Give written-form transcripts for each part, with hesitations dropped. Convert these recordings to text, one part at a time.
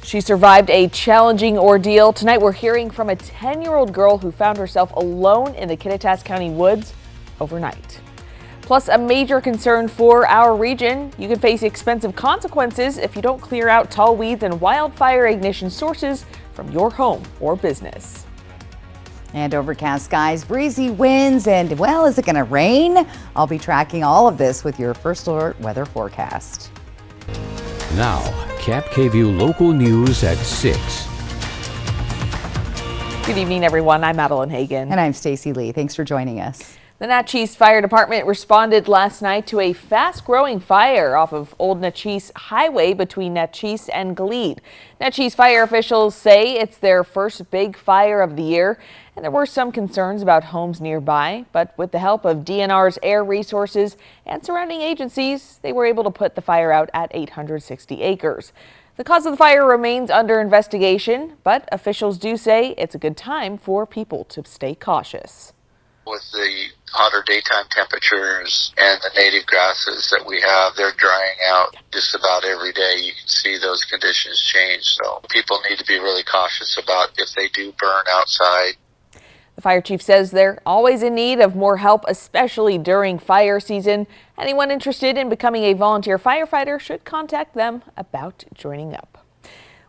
She survived a challenging ordeal. Tonight we're hearing from a 10-year-old girl who found herself alone in the Kittitas County woods overnight. Plus, a major concern for our region. You can face expensive consequences if you don't clear out tall weeds and wildfire ignition sources from your home or business. And overcast skies, breezy winds, and well, is it going to rain? I'll be tracking all of this with your First Alert weather forecast. Now, KAPP local news at 6. Good evening, everyone. I'm Madeline Hagan. And I'm Stacy Lee. Thanks for joining us. The Natchez Fire Department responded last night to a fast-growing fire off of Old Natchez Highway between Natchez and Glebe. Natchez fire officials say it's their first big fire of the year, and there were some concerns about homes nearby, but with the help of DNR's air resources and surrounding agencies, they were able to put the fire out at 860 acres. The cause of the fire remains under investigation, but officials do say it's a good time for people to stay cautious. With the hotter daytime temperatures and the native grasses that we have, they're drying out just about every day. You can see those conditions change. So people need to be really cautious about if they do burn outside. The fire chief says they're always in need of more help, especially during fire season. Anyone interested in becoming a volunteer firefighter should contact them about joining up.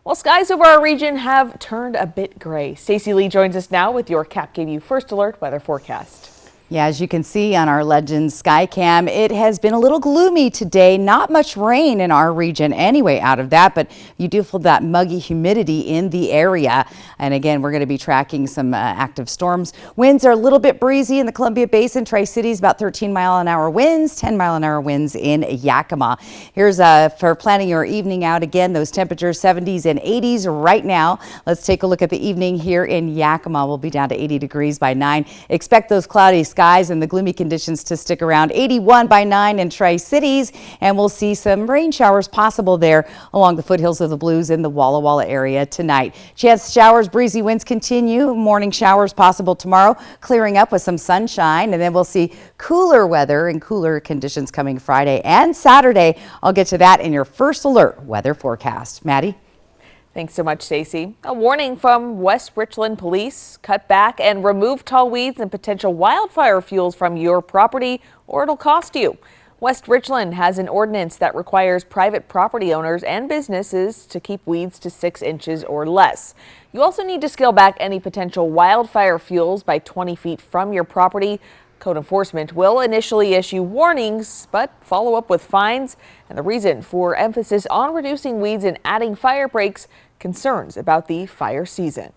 Well, skies over our region have turned a bit gray. Stacy Lee joins us now with your KAPP First Alert weather forecast. Yeah, as you can see on our Legends Skycam, it has been a little gloomy today. Not much rain in our region anyway out of that, but you do feel that muggy humidity in the area. And again, we're going to be tracking some active storms. Winds are a little bit breezy in the Columbia Basin. Tri-Cities about 13-mile-an-hour winds, 10-mile-an-hour winds in Yakima. Here's for planning your evening out again, those temperatures 70s and 80s right now. Let's take a look at the evening here in Yakima. We'll be down to 80 degrees by 9. Expect those cloudy skies and the gloomy conditions to stick around. 81 by 9 in Tri-Cities, and we'll see some rain showers possible there along the foothills of the Blues in the Walla Walla area tonight. Chance showers, breezy winds continue. Morning showers possible tomorrow, clearing up with some sunshine, and then we'll see cooler weather and cooler conditions coming Friday and Saturday. I'll get to that in your First Alert weather forecast. Maddie? Thanks so much, Stacy. A warning from West Richland Police: cut back and remove tall weeds and potential wildfire fuels from your property, or it'll cost you. West Richland has an ordinance that requires private property owners and businesses to keep weeds to 6 inches or less. You also need to scale back any potential wildfire fuels by 20 feet from your property. Code enforcement will initially issue warnings, but follow up with fines. And the reason for emphasis on reducing weeds and adding fire breaks: concerns about the fire season.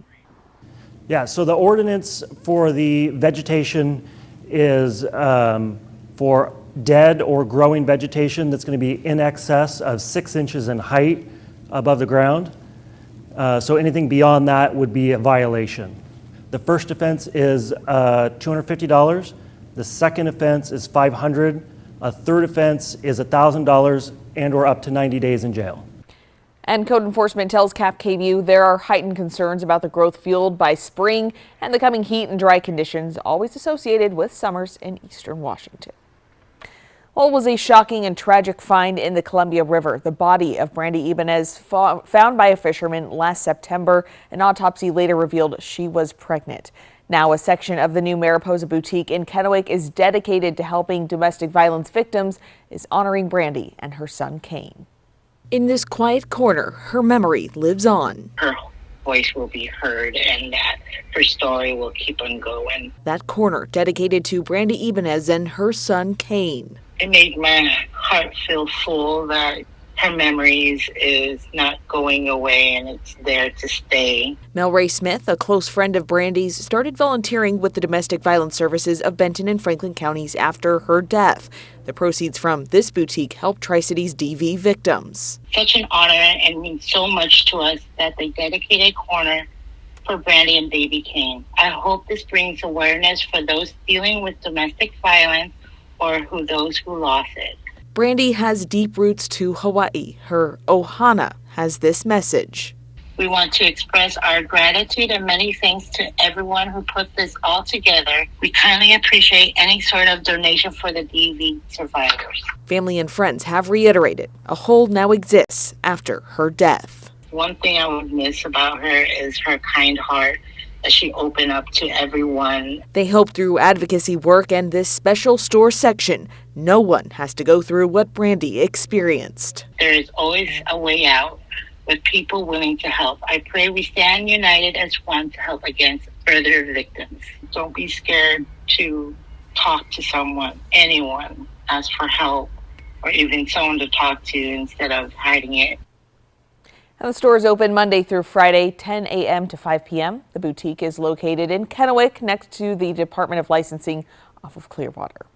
Yeah, so the ordinance for the vegetation is for dead or growing vegetation that's going to be in excess of 6 inches in height above the ground. So anything beyond that would be a violation. The first offense is $250. The second offense is $500. A third offense is $1,000 and or up to 90 days in jail. And code enforcement tells KAPP there are heightened concerns about the growth fueled by spring and the coming heat and dry conditions always associated with summers in eastern Washington. Well, it was a shocking and tragic find in the Columbia River. The body of Brandy Ibanez found by a fisherman last September. An autopsy later revealed she was pregnant. Now, a section of the new Mariposa boutique in Kennewick is dedicated to helping domestic violence victims, is honoring Brandy and her son Kane. In this quiet corner, her memory lives on. Her voice will be heard and that her story will keep on going. That corner dedicated to Brandy Ibanez and her son Kane. It made my heart feel full that her memories is not going away and it's there to stay. Mel Ray Smith, a close friend of Brandy's, started volunteering with the domestic violence services of Benton and Franklin counties after her death. The proceeds from this boutique helped Tri-Cities DV victims. Such an honor and means so much to us that they dedicated corner for Brandy and baby Kane. I hope this brings awareness for those dealing with domestic violence or those who lost it. Brandy has deep roots to Hawaii. Her ohana has this message. We want to express our gratitude and many thanks to everyone who put this all together. We kindly appreciate any sort of donation for the DV survivors. Family and friends have reiterated a hole now exists after her death. One thing I would miss about her is her kind heart, that she opened up to everyone. They hope through advocacy work and this special store section, no one has to go through what Brandy experienced. There is always a way out with people willing to help. I pray we stand united as one to help against further victims. Don't be scared to talk to someone, anyone, ask for help, or even someone to talk to instead of hiding it. And the store is open Monday through Friday, 10 a.m. to 5 p.m. The boutique is located in Kennewick, next to the Department of Licensing off of Clearwater.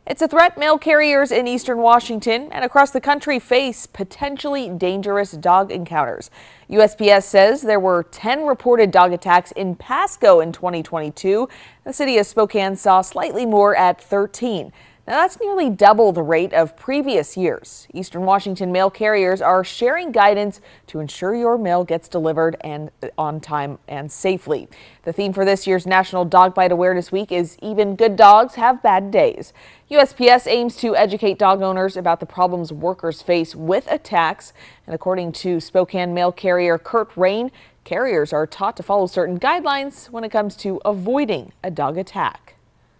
It's a threat mail carriers in eastern Washington and across the country face potentially dangerous dog encounters. USPS says there were 10 reported dog attacks in Pasco in 2022. The city of Spokane saw slightly more at 13. Now, that's nearly double the rate of previous years. Eastern Washington mail carriers are sharing guidance to ensure your mail gets delivered and on time and safely. The theme for this year's National Dog Bite Awareness Week is Even Good Dogs Have Bad Days. USPS aims to educate dog owners about the problems workers face with attacks. And according to Spokane mail carrier Kurt Rain, carriers are taught to follow certain guidelines when it comes to avoiding a dog attack.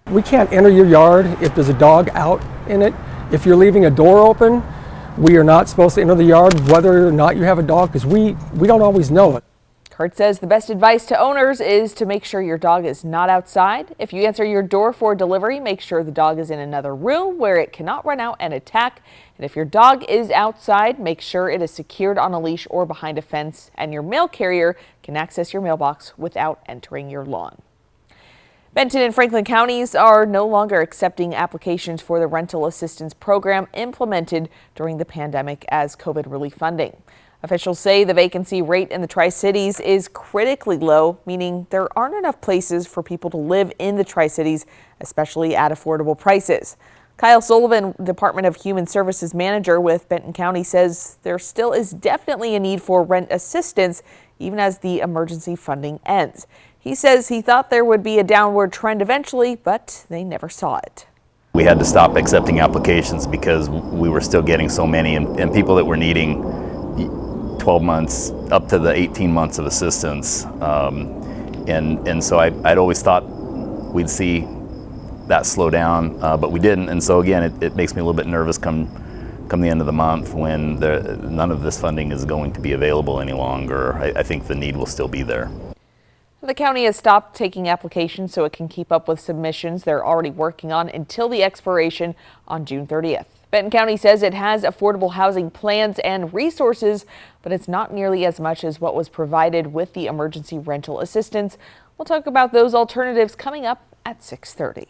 We can't enter your yard if there's a dog out in it. If you're leaving a door open, we are not supposed to enter the yard whether or not you have a dog, because we don't always know it. Kurt says the best advice to owners is to make sure your dog is not outside. If you answer your door for delivery, make sure the dog is in another room where it cannot run out and attack. And if your dog is outside, make sure it is secured on a leash or behind a fence, and your mail carrier can access your mailbox without entering your lawn. Benton and Franklin counties are no longer accepting applications for the rental assistance program implemented during the pandemic as COVID relief funding. Officials say the vacancy rate in the Tri-Cities is critically low, meaning there aren't enough places for people to live in the Tri-Cities, especially at affordable prices. Kyle Sullivan, Department of Human Services Manager with Benton County, says there still is definitely a need for rent assistance even as the emergency funding ends. He says he thought there would be a downward trend eventually, but they never saw it. We had to stop accepting applications because we were still getting so many, and people that were needing 12 months up to the 18 months of assistance. And so I'd always thought we'd see that slow down, but we didn't. And so again, it makes me a little bit nervous come the end of the month when none of this funding is going to be available any longer. I think the need will still be there. The county has stopped taking applications so it can keep up with submissions they're already working on until the expiration on June 30th. Benton County says it has affordable housing plans and resources, but it's not nearly as much as what was provided with the emergency rental assistance. We'll talk about those alternatives coming up at 6:30.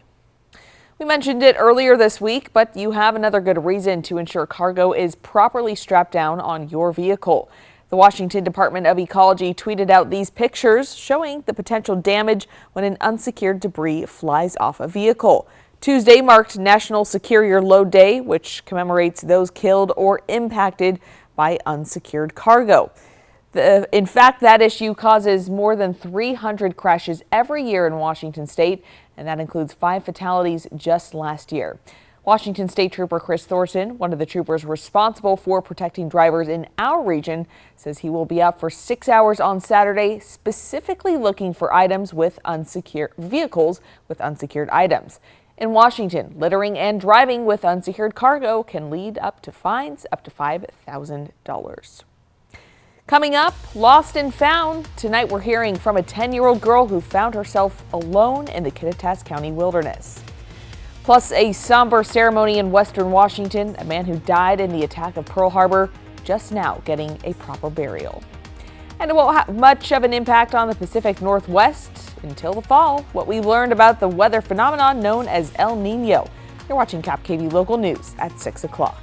We mentioned it earlier this week, but you have another good reason to ensure cargo is properly strapped down on your vehicle. The Washington Department of Ecology tweeted out these pictures showing the potential damage when an unsecured debris flies off a vehicle. Tuesday marked National Secure Your Load Day, which commemorates those killed or impacted by unsecured cargo. In fact, that issue causes more than 300 crashes every year in Washington state, and that includes 5 fatalities just last year. Washington State Trooper Chris Thorson, one of the troopers responsible for protecting drivers in our region, says he will be out for 6 hours on Saturday, specifically looking for items with vehicles with unsecured items. In Washington, littering and driving with unsecured cargo can lead up to fines up to $5,000. Coming up, Lost and Found. Tonight we're hearing from a 10-year-old girl who found herself alone in the Kittitas County wilderness. Plus a somber ceremony in Western Washington, a man who died in the attack of Pearl Harbor just now getting a proper burial. And it won't have much of an impact on the Pacific Northwest until the fall. What we learned about the weather phenomenon known as El Nino. You're watching KAPP Local News at 6 o'clock.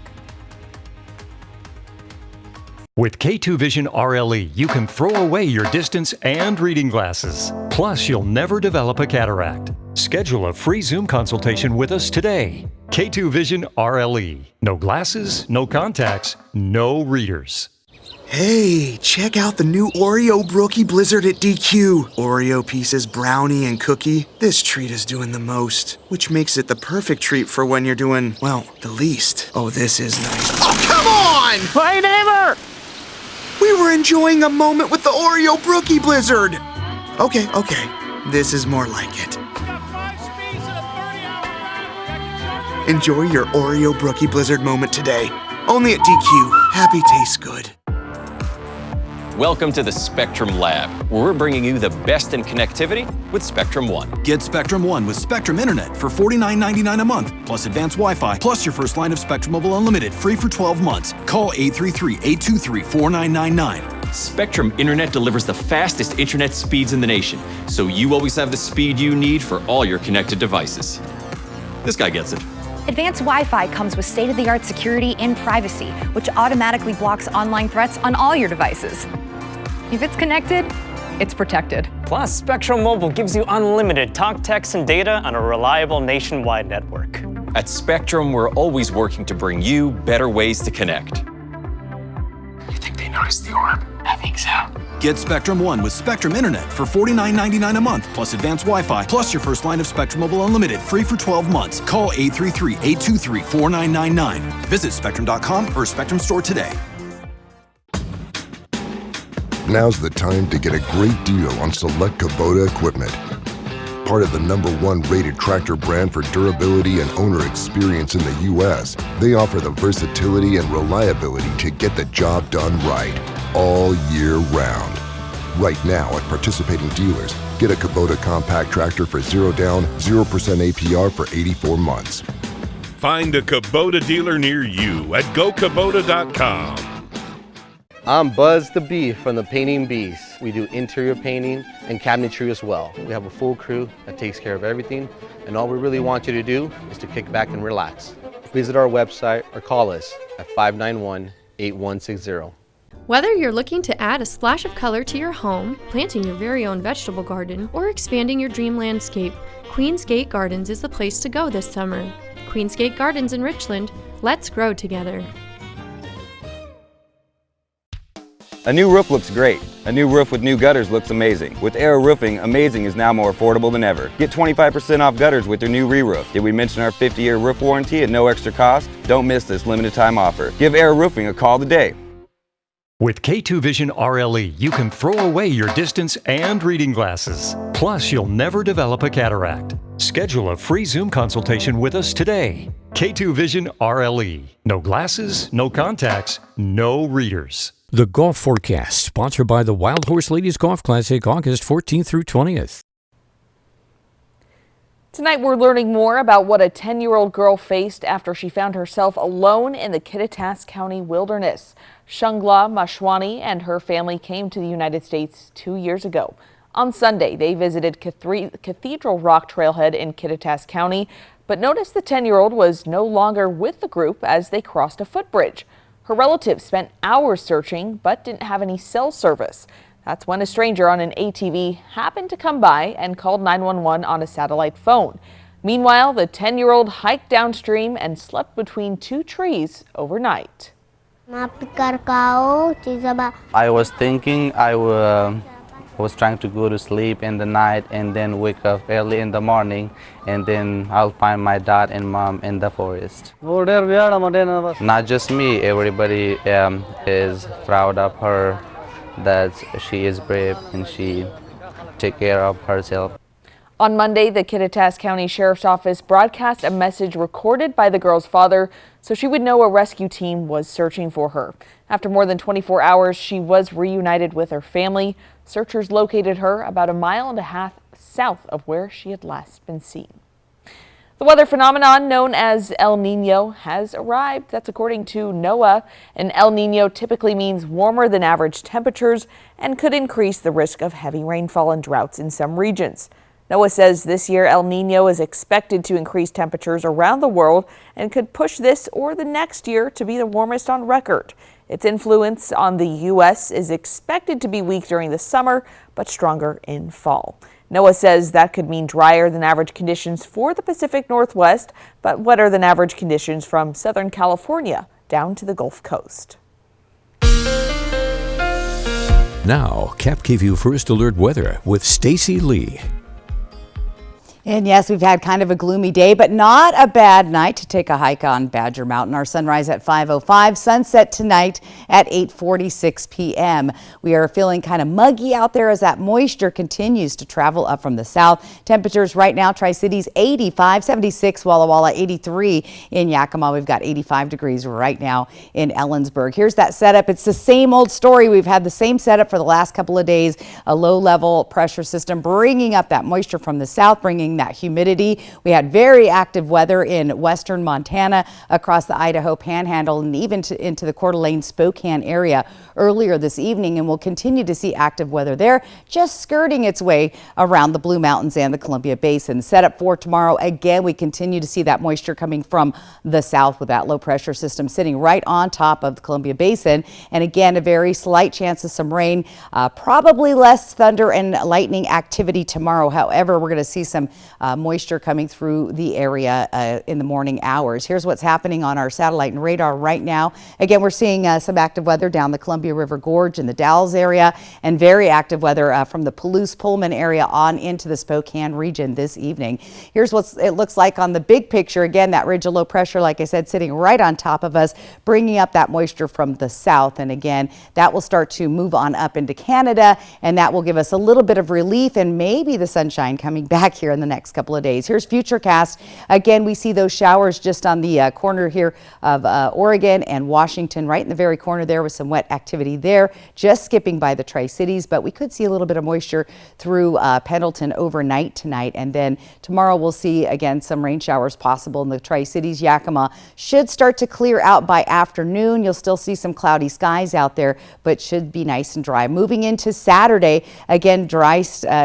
With K2 Vision RLE, you can throw away your distance and reading glasses. Plus, you'll never develop a cataract. Schedule a free Zoom consultation with us today. K2 Vision RLE. No glasses, no contacts, no readers. Hey, check out the new Oreo Brookie Blizzard at DQ. Oreo pieces, brownie, and cookie. This treat is doing the most, which makes it the perfect treat for when you're doing, well, the least. Oh, this is nice. Oh, come on! Hey, neighbor! We were enjoying a moment with the Oreo Brookie Blizzard. Okay. This is more like it. Enjoy your Oreo Brookie Blizzard moment today. Only at DQ. Happy tastes good. Welcome to the Spectrum Lab, where we're bringing you the best in connectivity with Spectrum One. Get Spectrum One with Spectrum Internet for $49.99 a month, plus advanced Wi-Fi, plus your first line of Spectrum Mobile Unlimited, free for 12 months. Call 833-823-4999. Spectrum Internet delivers the fastest internet speeds in the nation, so you always have the speed you need for all your connected devices. This guy gets it. Advanced Wi-Fi comes with state-of-the-art security and privacy, which automatically blocks online threats on all your devices. If it's connected, it's protected. Plus, Spectrum Mobile gives you unlimited talk, text, and data on a reliable nationwide network. At Spectrum, we're always working to bring you better ways to connect. You think they noticed the orb? I think so. Get Spectrum One with Spectrum Internet for $49.99 a month, plus advanced Wi-Fi, plus your first line of Spectrum Mobile Unlimited, free for 12 months. Call 833-823-4999. Visit Spectrum.com or Spectrum Store today. Now's the time to get a great deal on select Kubota equipment. Part of the #1 rated tractor brand for durability and owner experience in the U.S., they offer the versatility and reliability to get the job done right, all year round. Right now at participating dealers, get a Kubota compact tractor for 0 down, 0% APR for 84 months. Find a Kubota dealer near you at gokubota.com. I'm Buzz the Bee from the Painting Bees. We do interior painting and cabinetry as well. We have a full crew that takes care of everything, and all we really want you to do is to kick back and relax. Visit our website or call us at 591-8160. Whether you're looking to add a splash of color to your home, planting your very own vegetable garden, or expanding your dream landscape, Queen's Gate Gardens is the place to go this summer. Queen's Gate Gardens in Richland, let's grow together. A new roof looks great. A new roof with new gutters looks amazing. With Arrow Roofing, amazing is now more affordable than ever. Get 25% off gutters with your new re-roof. Did we mention our 50-year roof warranty at no extra cost? Don't miss this limited time offer. Give Arrow Roofing a call today. With K2 Vision RLE, you can throw away your distance and reading glasses. Plus, you'll never develop a cataract. Schedule a free Zoom consultation with us today. K2 Vision RLE. No glasses, no contacts, no readers. The Golf Forecast, sponsored by the Wild Horse Ladies Golf Classic, August 14th through 20th. Tonight we're learning more about what a 10-year-old girl faced after she found herself alone in the Kittitas County wilderness. Shungla Mashwani and her family came to the United States 2 years ago. On Sunday, they visited Cathedral Rock Trailhead in Kittitas County, but noticed the 10-year-old was no longer with the group as they crossed a footbridge. Her relatives spent hours searching, but didn't have any cell service. That's when a stranger on an ATV happened to come by and called 911 on a satellite phone. Meanwhile, the 10-year-old hiked downstream and slept between 2 trees overnight. I was thinking I was trying to go to sleep in the night and then wake up early in the morning, and then I'll find my dad and mom in the forest. Not just me, everybody is proud of her, that she is brave and she take care of herself. On Monday, the Kittitas County Sheriff's Office broadcast a message recorded by the girl's father so she would know a rescue team was searching for her. After more than 24 hours, she was reunited with her family. Searchers located her about 1.5 miles south of where she had last been seen. The weather phenomenon known as El Nino has arrived. That's according to NOAA. An El Nino typically means warmer than average temperatures and could increase the risk of heavy rainfall and droughts in some regions. NOAA says this year El Nino is expected to increase temperatures around the world and could push this or the next year to be the warmest on record. Its influence on the U.S. is expected to be weak during the summer, but stronger in fall. NOAA says that could mean drier than average conditions for the Pacific Northwest, but wetter than average conditions from Southern California down to the Gulf Coast. Now, KAPP KVEW First Alert Weather with Stacy Lee. And yes, we've had kind of a gloomy day, but not a bad night to take a hike on Badger Mountain. Our sunrise at 5:05, sunset tonight at 8:46 p.m. We are feeling kind of muggy out there as that moisture continues to travel up from the south. Temperatures right now, Tri-Cities 85, 76 Walla Walla, 83 in Yakima. We've got 85 degrees right now in Ellensburg. Here's that setup. It's the same old story. We've had the same setup for the last couple of days. A low level pressure system bringing up that moisture from the south, bringing that humidity. We had very active weather in western Montana, across the Idaho Panhandle, and even into the Coeur d'Alene Spokane area earlier this evening, and we'll continue to see active weather there, just skirting its way around the Blue Mountains and the Columbia Basin. Set up for tomorrow, again, we continue to see that moisture coming from the south with that low pressure system sitting right on top of the Columbia Basin, and again, a very slight chance of some rain, probably less thunder and lightning activity tomorrow. However, we're going to see some moisture coming through the area in the morning hours. Here's what's happening on our satellite and radar right now. Again, we're seeing some active weather down the Columbia River Gorge in the Dalles area, and very active weather from the Palouse-Pullman area on into the Spokane region this evening. Here's what it looks like on the big picture. Again, that ridge of low pressure, like I said, sitting right on top of us, bringing up that moisture from the south. And again, that will start to move on up into Canada, and that will give us a little bit of relief and maybe the sunshine coming back here in the next couple of days. Here's Futurecast. Again, we see those showers just on the corner here of Oregon and Washington, right in the very corner there with some wet activity there, just skipping by the Tri-Cities, but we could see a little bit of moisture through Pendleton overnight tonight, and then tomorrow we'll see again some rain showers possible in the Tri-Cities. Yakima should start to clear out by afternoon. You'll still see some cloudy skies out there, but should be nice and dry. Moving into Saturday, again, dry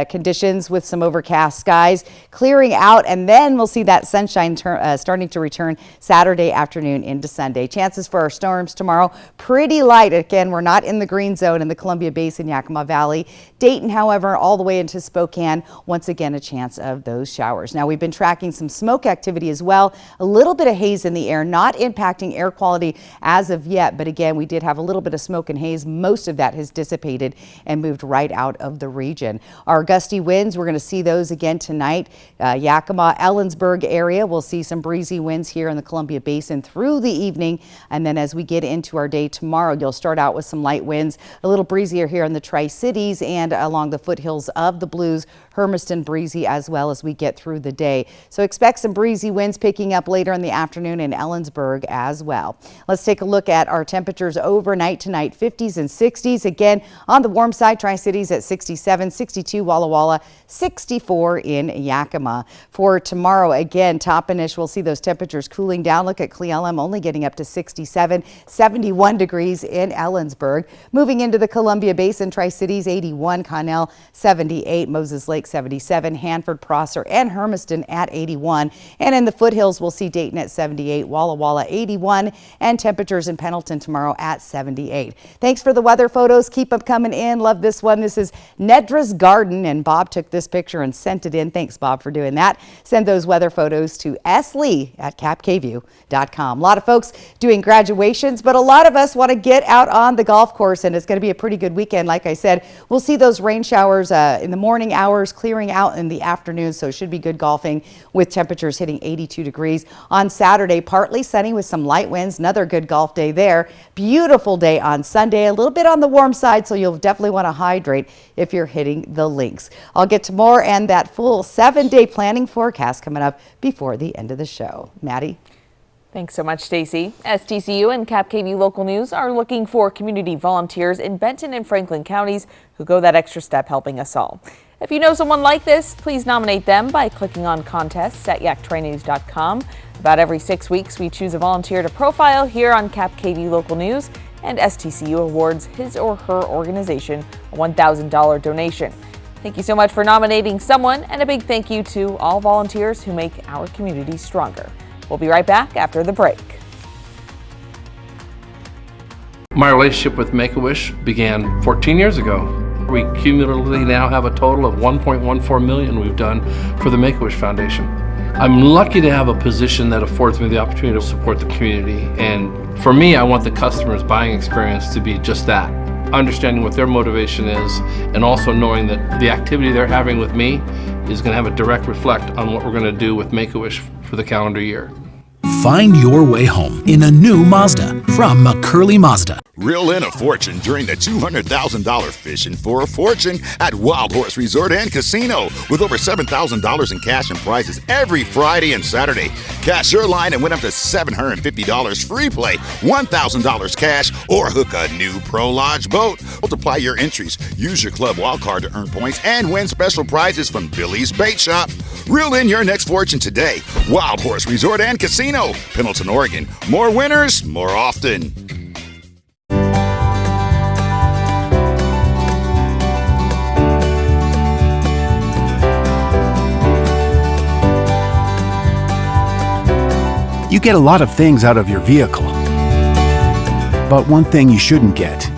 conditions with some overcast skies, clearing out, and then we'll see that sunshine starting to return Saturday afternoon into Sunday. Chances for our storms tomorrow, pretty light. Again, we're not in the green zone in the Columbia Basin, Yakima Valley. Dayton, however, all the way into Spokane, once again, a chance of those showers. Now, we've been tracking some smoke activity as well. A little bit of haze in the air, not impacting air quality as of yet, but again, we did have a little bit of smoke and haze. Most of that has dissipated and moved right out of the region. Our gusty winds, we're going to see those again tonight. Yakima, Ellensburg area, we'll see some breezy winds here in the Columbia Basin through the evening, and then as we get into our day tomorrow, you'll start out with some light winds, a little breezier here in the Tri-Cities and along the foothills of the Blues. Hermiston breezy as well as we get through the day. So expect some breezy winds picking up later in the afternoon in Ellensburg as well. Let's take a look at our temperatures overnight tonight. 50s and 60s. Again, on the warm side, Tri-Cities at 67, 62 Walla Walla, 64 in Yakima. For tomorrow, again, Toppenish, we'll see those temperatures cooling down. Look at Cle Elum only getting up to 67, 71 degrees in Ellensburg. Moving into the Columbia Basin, Tri-Cities 81, Connell 78, Moses Lake 77, Hanford, Prosser, and Hermiston at 81. And in the foothills, we'll see Dayton at 78, Walla Walla 81, and temperatures in Pendleton tomorrow at 78. Thanks for the weather photos. Keep them coming in. Love this one. This is Nedra's Garden, and Bob took this picture and sent it in. Thanks, Bob, for doing that. Send those weather photos to slee@KAPP.com. A lot of folks doing graduations, but a lot of us want to get out on the golf course, and it's going to be a pretty good weekend. Like I said, we'll see those rain showers in the morning hours, clearing out in the afternoon, so it should be good golfing with temperatures hitting 82 degrees. On Saturday, partly sunny with some light winds, another good golf day there. Beautiful day on Sunday, a little bit on the warm side, so you'll definitely want to hydrate if you're hitting the links. I'll get to more and that full 7-day planning forecast coming up before the end of the show. Maddie? Thanks so much, Stacy. STCU and KAPP Local News are looking for community volunteers in Benton and Franklin counties who go that extra step helping us all. If you know someone like this, please nominate them by clicking on contests at yaktranews.com. About every 6 weeks, we choose a volunteer to profile here on KAPP Local News, and STCU awards his or her organization a $1,000 donation. Thank you so much for nominating someone, and a big thank you to all volunteers who make our community stronger. We'll be right back after the break. My relationship with Make-A-Wish began 14 years ago. We cumulatively now have a total of $1.14 million we've done for the Make-A-Wish Foundation. I'm lucky to have a position that affords me the opportunity to support the community, and for me, I want the customer's buying experience to be just that. understanding what their motivation is, and also knowing that the activity they're having with me is going to have a direct reflect on what we're going to do with Make-A-Wish for the calendar year. Find your way home in a new Mazda from McCurley Mazda. Reel in a fortune during the $200,000 Fishing for a Fortune at Wild Horse Resort and Casino with over $7,000 in cash and prizes every Friday and Saturday. Cash your line and win up to $750 free play, $1,000 cash, or hook a new Pro Lodge boat. Multiply your entries, use your club wild card to earn points, and win special prizes from Billy's Bait Shop. Reel in your next fortune today. Wild Horse Resort and Casino, Pendleton, Oregon. More winners, more often. You get a lot of things out of your vehicle. But one thing you shouldn't get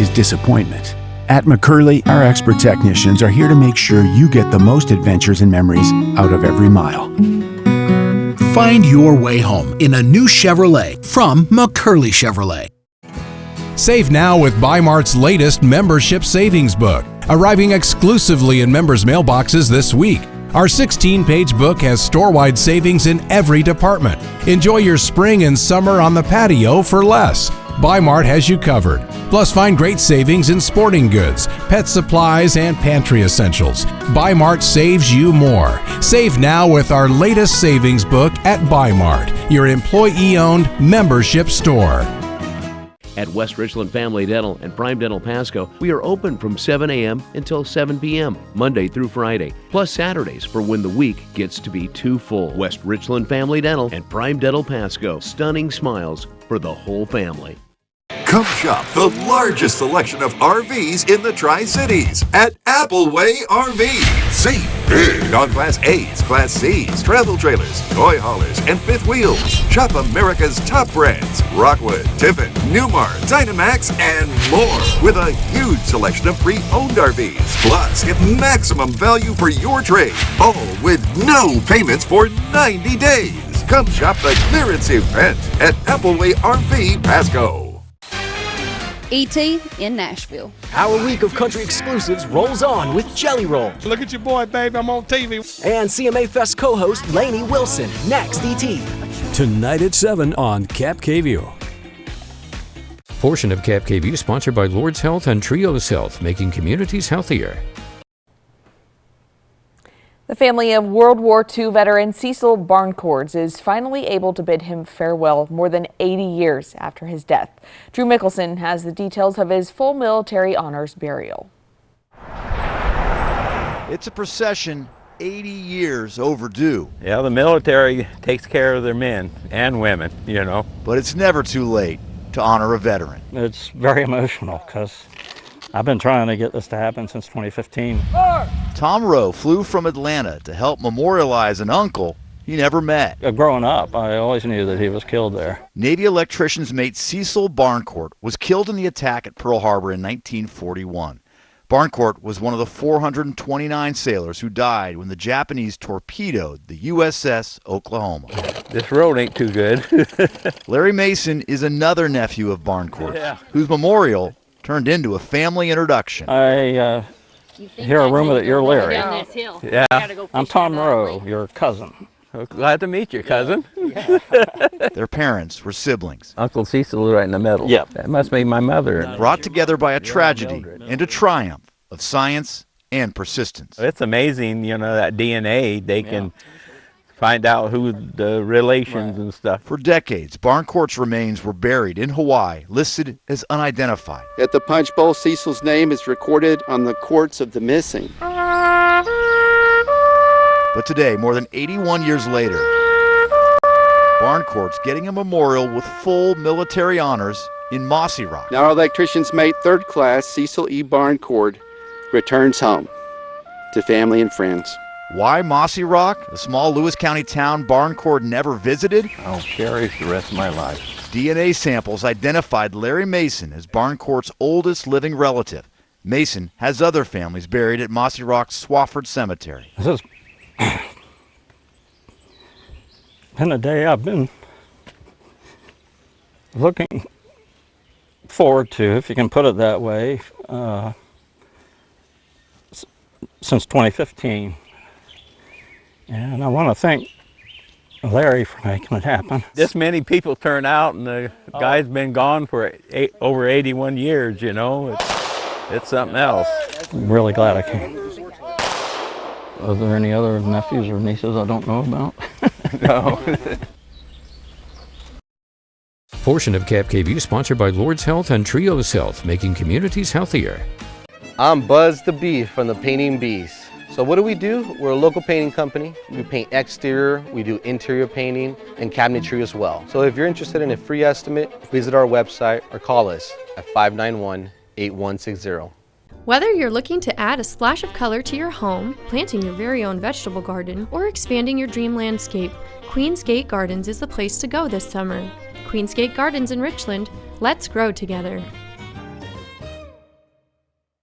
is disappointment. At McCurley, our expert technicians are here to make sure you get the most adventures and memories out of every mile. Find your way home in a new Chevrolet from McCurley Chevrolet. Save now with Bi-Mart's latest membership savings book, arriving exclusively in members' mailboxes this week. Our 16-page book has store-wide savings in every department. Enjoy your spring and summer on the patio for less. Bi-Mart has you covered. Plus, find great savings in sporting goods, pet supplies, and pantry essentials. Bi-Mart saves you more. Save now with our latest savings book at Bi-Mart, your employee-owned membership store. At West Richland Family Dental and Prime Dental Pasco, we are open from 7 a.m. until 7 p.m., Monday through Friday, plus Saturdays for when the week gets to be too full. West Richland Family Dental and Prime Dental Pasco, stunning smiles for the whole family. Come shop the largest selection of RVs in the Tri-Cities at Appleway RV. Save big on Class A's, Class C's, travel trailers, toy haulers, and fifth wheels. Shop America's top brands, Rockwood, Tiffin, Newmar, Dynamax, and more, with a huge selection of pre-owned RVs. Plus, get maximum value for your trade, all with no payments for 90 days. Come shop the clearance event at Appleway RV Pasco. ET in Nashville. Our week of country exclusives rolls on with Jelly Roll. Look at your boy, baby, I'm on TV. And CMA Fest co-host Lainey Wilson. Next, ET. Tonight at 7 on KAPP KVEW. Portion of KAPP KVEW sponsored by Lord's Health and Trios Health, making communities healthier. The family of World War II veteran Cecil Barncourt is finally able to bid him farewell more than 80 years after his death. Drew Mickelson has the details of his full military honors burial. It's a procession 80 years overdue. Yeah, the military takes care of their men and women, you know. But it's never too late to honor a veteran. It's very emotional because I've been trying to get this to happen since 2015. Tom Rowe flew from Atlanta to help memorialize an uncle he never met. Growing up, I always knew that he was killed there. Navy electrician's mate Cecil Barncourt was killed in the attack at Pearl Harbor in 1941. Barncourt was one of the 429 sailors who died when the Japanese torpedoed the USS Oklahoma. This road ain't too good. Larry Mason is another nephew of Barncourt, whose memorial turned into a family introduction. I hear a rumor that you're Larry. Yeah. I'm Tom Rowe, your cousin. Glad to meet you, cousin. Their parents were siblings. Uncle Cecil was right in the middle. Yep. That must be my mother. Brought together by a tragedy and a triumph of science and persistence. It's amazing, you know, that DNA, they can find out who the relations and stuff. For decades, Barncourt's remains were buried in Hawaii, listed as unidentified. At the Punch Bowl, Cecil's name is recorded on the Courts of the Missing. But today, more than 81 years later, Barncourt's getting a memorial with full military honors in Mossy Rock. Now our electrician's mate, third class, Cecil E. Barncourt, returns home to family and friends. Why Mossy Rock, the small Lewis County town Barncourt never visited? I'll cherish the rest of my life. DNA samples identified Larry Mason as Barncourt's oldest living relative. Mason has other families buried at Mossy Rock's Swafford Cemetery. This has been a day I've been looking forward to, if you can put it that way, since 2015. And I want to thank Larry for making it happen. This many people turn out, and the guy's been gone for over 81 years, you know. It's something else. I'm really glad I came. Are there any other nephews or nieces I don't know about? No. Portion of KAPP KVEW sponsored by Lord's Health and Trios Health, making communities healthier. I'm Buzz the Bee from the Painting Bees. So what do? We're a local painting company. We paint exterior, we do interior painting, and cabinetry as well. So if you're interested in a free estimate, visit our website or call us at 591-8160. Whether you're looking to add a splash of color to your home, planting your very own vegetable garden, or expanding your dream landscape, Queen's Gate Gardens is the place to go this summer. Queen's Gate Gardens in Richland, let's grow together.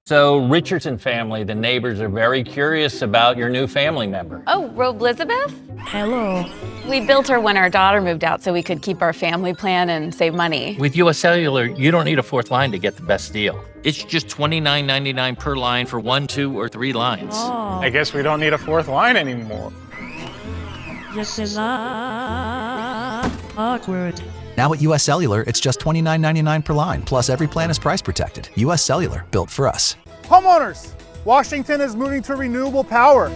So, Richardson family, the neighbors are very curious about your new family member. Oh, Robe Elizabeth? Hello. We built her when our daughter moved out so we could keep our family plan and save money. With US Cellular, you don't need a fourth line to get the best deal. It's just $29.99 per line for 1, 2, or 3 lines. Oh. I guess we don't need a fourth line anymore. This is awkward. Now at US Cellular, it's just $29.99 per line, plus every plan is price protected. US Cellular, built for us. Homeowners, Washington is moving to renewable power.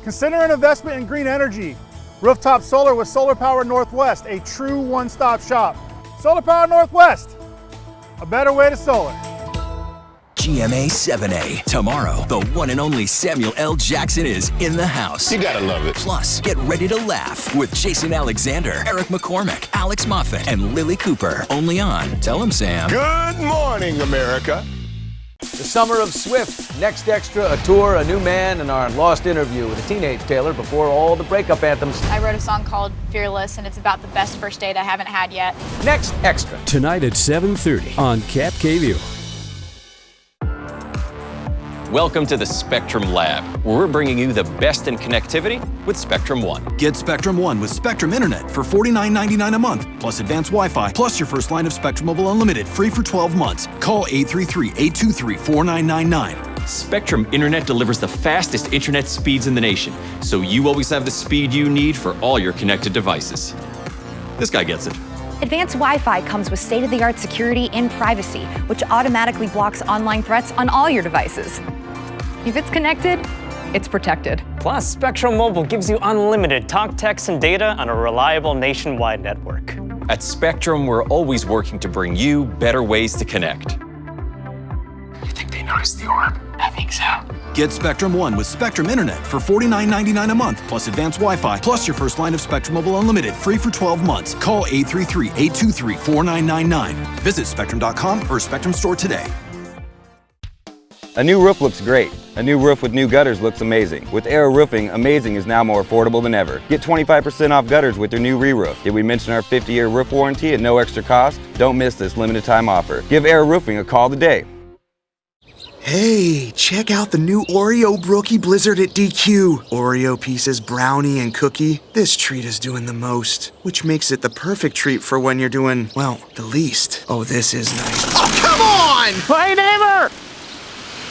Consider an investment in green energy. Rooftop solar with Solar Power Northwest, a true one-stop shop. Solar Power Northwest, a better way to solar. GMA 7A. Tomorrow, the one and only Samuel L. Jackson is in the house. You gotta love it. Plus, get ready to laugh with Jason Alexander, Eric McCormick, Alex Moffat, and Lily Cooper. Only on Tell 'em Sam. Good morning, America. The summer of Swift. Next Extra, a tour, a new man, and our lost interview with a teenage Taylor before all the breakup anthems. I wrote a song called Fearless, and it's about the best first date I haven't had yet. Next Extra. Tonight at 7:30 on KAPP KVEW. Welcome to the Spectrum Lab, where we're bringing you the best in connectivity with Spectrum One. Get Spectrum One with Spectrum Internet for $49.99 a month, plus advanced Wi-Fi, plus your first line of Spectrum Mobile Unlimited, free for 12 months. Call 833-823-4999. Spectrum Internet delivers the fastest internet speeds in the nation, so you always have the speed you need for all your connected devices. This guy gets it. Advanced Wi-Fi comes with state-of-the-art security and privacy, which automatically blocks online threats on all your devices. If it's connected, it's protected. Plus, Spectrum Mobile gives you unlimited talk, text, and data on a reliable nationwide network. At Spectrum, we're always working to bring you better ways to connect. You think they noticed the orb? I think so. Get Spectrum One with Spectrum Internet for $49.99 a month, plus advanced Wi-Fi, plus your first line of Spectrum Mobile Unlimited, free for 12 months. Call 833-823-4999. Visit Spectrum.com or Spectrum Store today. A new roof looks great. A new roof with new gutters looks amazing. With Air Roofing, amazing is now more affordable than ever. Get 25% off gutters with your new re-roof. Did we mention our 50-year roof warranty at no extra cost? Don't miss this limited time offer. Give Air Roofing a call today. Hey, check out the new Oreo Brookie Blizzard at DQ. Oreo pieces, brownie, and cookie. This treat is doing the most, which makes it the perfect treat for when you're doing, well, the least. Oh, this is nice. Oh, come on! Hey, neighbor!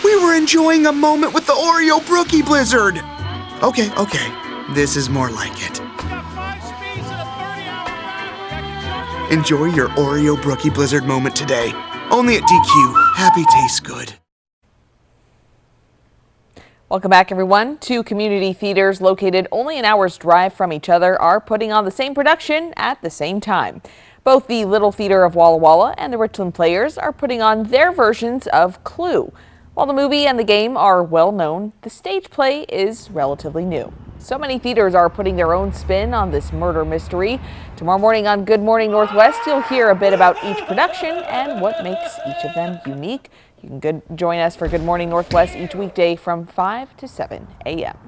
We were enjoying a moment with the Oreo Brookie Blizzard. Okay. This is more like it. Enjoy your Oreo Brookie Blizzard moment today. Only at DQ. Happy tastes good. Welcome back, everyone. Two community theaters located only an hour's drive from each other are putting on the same production at the same time. Both the Little Theater of Walla Walla and the Richland Players are putting on their versions of Clue. While the movie and the game are well known, the stage play is relatively new. So many theaters are putting their own spin on this murder mystery. Tomorrow morning on Good Morning Northwest, you'll hear a bit about each production and what makes each of them unique. You can join us for Good Morning Northwest each weekday from 5 to 7 a.m.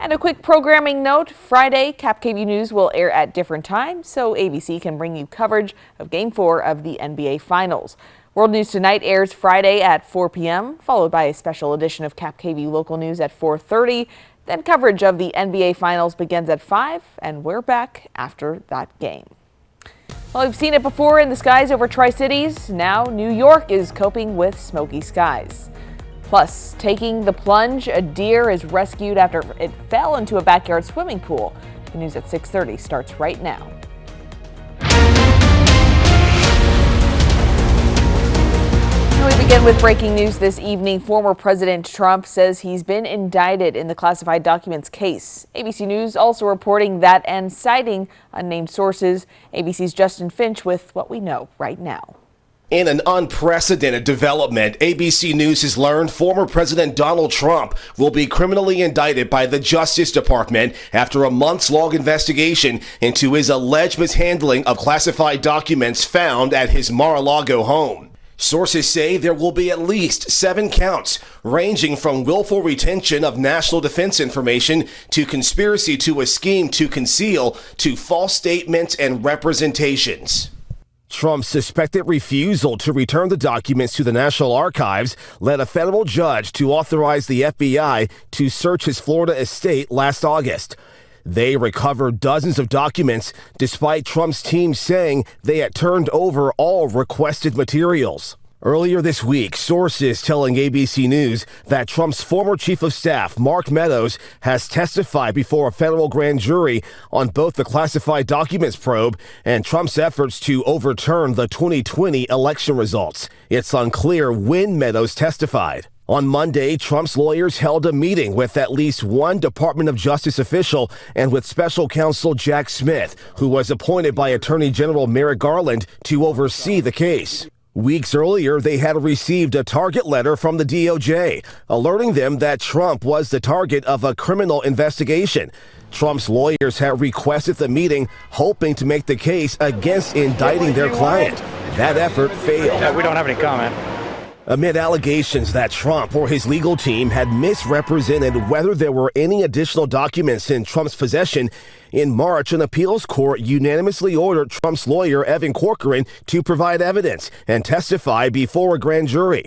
And a quick programming note, Friday, KAPP KVEW News will air at different times, so ABC can bring you coverage of Game 4 of the NBA Finals. World News Tonight airs Friday at 4 p.m., followed by a special edition of KAPP KVEW Local News at 4:30. Then coverage of the NBA Finals begins at 5, and we're back after that game. Well, Well, we've seen it before in the skies over Tri-Cities. Now New York is coping with smoky skies. Plus, taking the plunge, a deer is rescued after it fell into a backyard swimming pool. The news at 6:30 starts right now. We begin with breaking news this evening. Former President Trump says he's been indicted in the classified documents case. ABC News also reporting that and citing unnamed sources. ABC's Justin Finch with what we know right now. In an unprecedented development, ABC News has learned former President Donald Trump will be criminally indicted by the Justice Department after a months-long investigation into his alleged mishandling of classified documents found at his Mar-a-Lago home. Sources say there will be at least 7 counts, ranging from willful retention of national defense information to conspiracy to a scheme to conceal to false statements and representations. Trump's suspected refusal to return the documents to the National Archives led a federal judge to authorize the FBI to search his Florida estate last August. They recovered dozens of documents, despite Trump's team saying they had turned over all requested materials. Earlier this week, sources telling ABC News that Trump's former chief of staff, Mark Meadows, has testified before a federal grand jury on both the classified documents probe and Trump's efforts to overturn the 2020 election results. It's unclear when Meadows testified. On Monday, Trump's lawyers held a meeting with at least one Department of Justice official and with special counsel Jack Smith, who was appointed by Attorney General Merrick Garland to oversee the case. Weeks earlier, they had received a target letter from the DOJ, alerting them that Trump was the target of a criminal investigation. Trump's lawyers had requested the meeting, hoping to make the case against indicting their client. That effort failed. We don't have any comment. Amid allegations that Trump or his legal team had misrepresented whether there were any additional documents in Trump's possession, in March, an appeals court unanimously ordered Trump's lawyer, Evan Corcoran, to provide evidence and testify before a grand jury.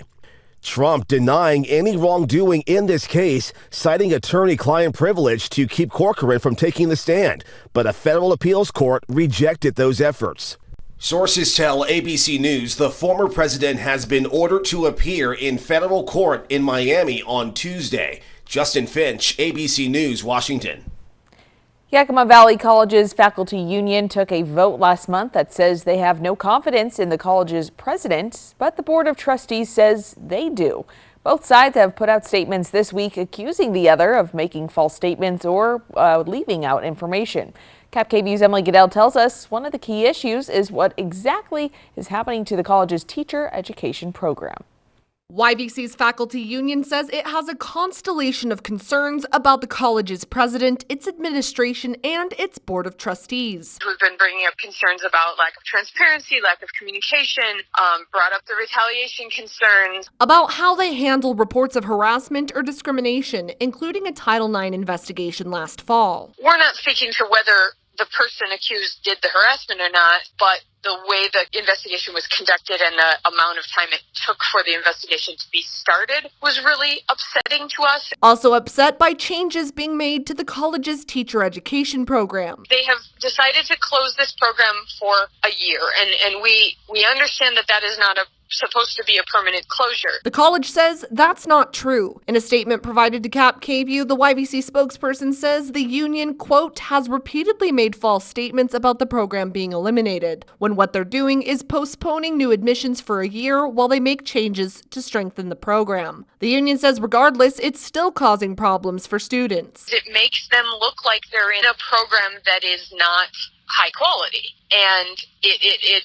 Trump denying any wrongdoing in this case, citing attorney-client privilege to keep Corcoran from taking the stand, but a federal appeals court rejected those efforts. Sources tell ABC News the former president has been ordered to appear in federal court in Miami on Tuesday. Justin Finch, ABC News, Washington. Yakima Valley College's faculty union took a vote last month that says they have no confidence in the college's president, but the Board of Trustees says they do. Both sides have put out statements this week accusing the other of making false statements or leaving out information. KAPP-KVEW's Emily Goodell tells us one of the key issues is what exactly is happening to the college's teacher education program. YVC's faculty union says it has a constellation of concerns about the college's president, its administration, and its board of trustees. We've been bringing up concerns about lack of transparency, lack of communication, brought up the retaliation concerns. About how they handle reports of harassment or discrimination, including a Title IX investigation last fall. We're not speaking to whether the person accused did the harassment or not, but the way the investigation was conducted and the amount of time it took for the investigation to be started was really upsetting to us. Also upset by changes being made to the college's teacher education program. They have decided to close this program for a year, and we understand that that is not supposed to be a permanent closure. The college says that's not true. In a statement provided to KAPP-KVEW, the YVC spokesperson says the union, quote, has repeatedly made false statements about the program being eliminated, when what they're doing is postponing new admissions for a year while they make changes to strengthen the program. The union says regardless, it's still causing problems for students. It makes them look like they're in a program that is not high quality, and it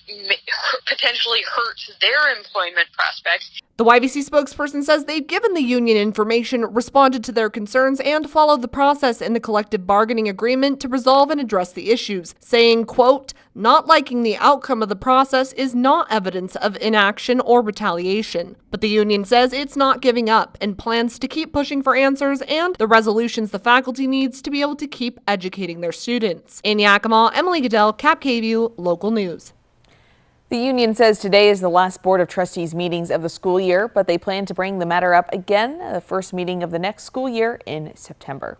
potentially hurts their employment prospects. The YVC spokesperson says they've given the union information, responded to their concerns, and followed the process in the collective bargaining agreement to resolve and address the issues, saying, quote, not liking the outcome of the process is not evidence of inaction or retaliation. But the union says it's not giving up and plans to keep pushing for answers and the resolutions the faculty needs to be able to keep educating their students. In Yakima, Emily Goodell, KAPP-KVEW, Local News. The union says today is the last Board of Trustees meetings of the school year, but they plan to bring the matter up again at the first meeting of the next school year in September.